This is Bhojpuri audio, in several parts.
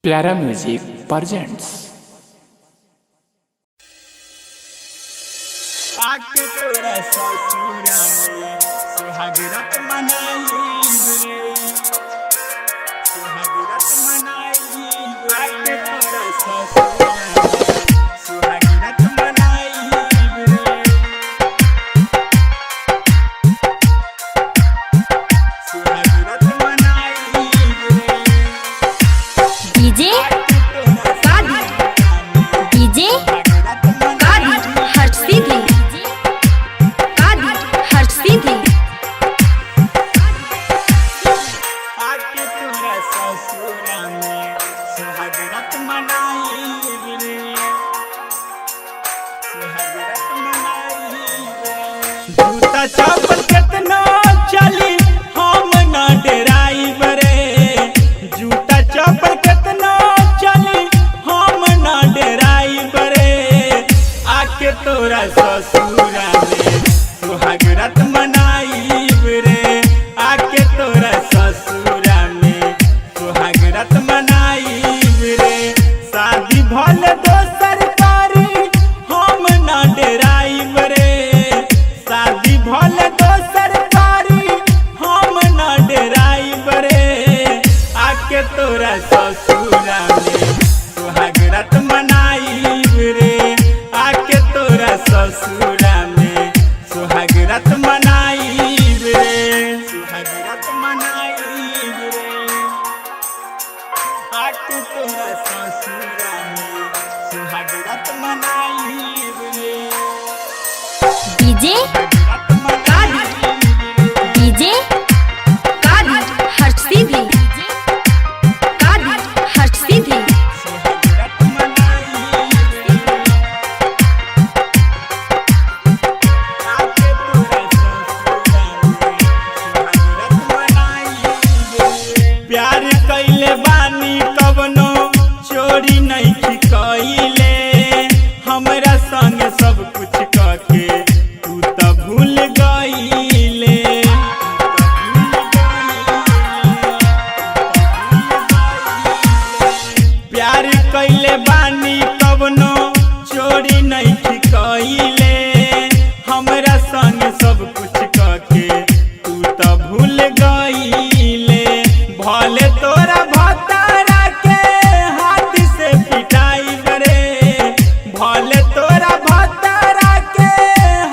प्यारा म्यूजिक प्रेजेंट्स। आके तोरा ससुरा में सुहाग रात मनाई रे, सुहाग रात मनाई रे। आके तोरा ससुरा में सुहाग रात मनाई रे, सुहाग रात मनाई रे। डीजे कादी, डीजे कादी हर्ष सीधी, कादी हर्ष सीधी। आके तोरा ससुरा में सुहाग रात मनाई रे, सुहाग रात मनाई रे। जूता चप्पल केतना चली हम ना डराइब रे, जूता चप्पल केतना चली हम ना डराइब रे। आके तोरा ससुरा में सुहाग रात मनाइब रे, आके तोरा ससुरा में सुहाग रात मनाइब रे। शादी भल दोसर कारी हम ना डराइब रे, शादी भल दोसर कारी हम ना डराइब रे। आके तोरा ससुरा में सुहाग रात मनाइब रे, आके तोरा ससुरा में सुहाग रात मनाइब रे, सुहाग रात मनाइब रे। आके तोरा ससुरा में सुहाग रात मनाइब रे, डीजे रात मनाइब रे। डीजे कादी हर्ष सीधी, कादी हर्ष सीधी। सुहाग रात मनाइब रे, आके तोरा ससुरा में सुहाग रात मनाइब रे। प्यार कइले बानी कवनो चोरी नहीं कइले, हमरा संग सब कुछ कके तू त भूल गइले। प्यार कइले बानी कवनो चोरी नहीं कइले, हमरा संग सब कुछ कके तू त भूल गइले। भले तोरा भतारा के हाथ से पिटाई रे, भले तोरा भतारा के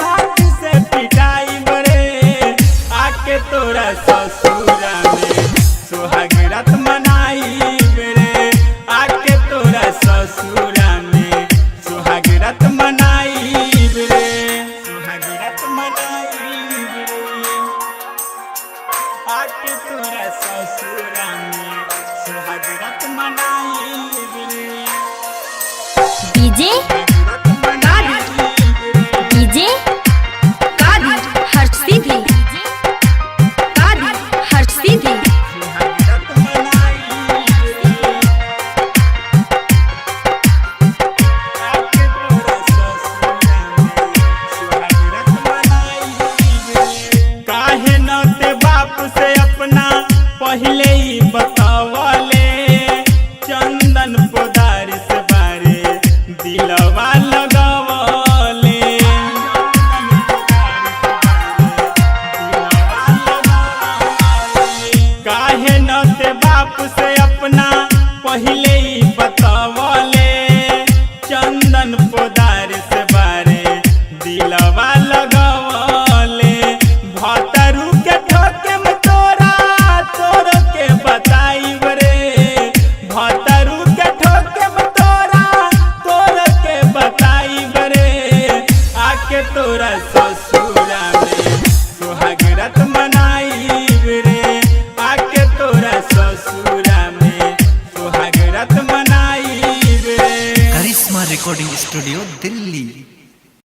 हाथ से पिटाई रे। आके तोरा ससुरा में सुहाग रात मनाइब रे, आके तोरा ससुरा में सुहाग रात मनाइब रे, सुहाग रात मनाइब रे। आके तोरा ससुरा में सुहाग रात मनाइब रे, डीजे रात मनाइब रे। डीजे कादी हर्ष सीधी, कादी हर्ष सीधी। सुहाग रात मनाइब रे, आके तोरा ससुरा में सुहाग रात मनाइब रे। काहे न ते बाप से अपना पहले ही बतावले, चंदन पोदार से बारे दिलवा लगावले। काहे न ते बाप से अपना पहले ही बतावले, चंदन पोदार से बारे दिलवा लगावले। भतरू के ठोके में तोरा तोर के बताइब रे, भतरू के ठोके में तोरा तोर के बताइब रे। आके तोरा ससुरा में सुहाग रात मनाइब रे, आके तोरा ससुरा में सुहाग रात मनाइब रे। करिश्मा रिकॉर्डिंग स्टूडियो दिल्ली।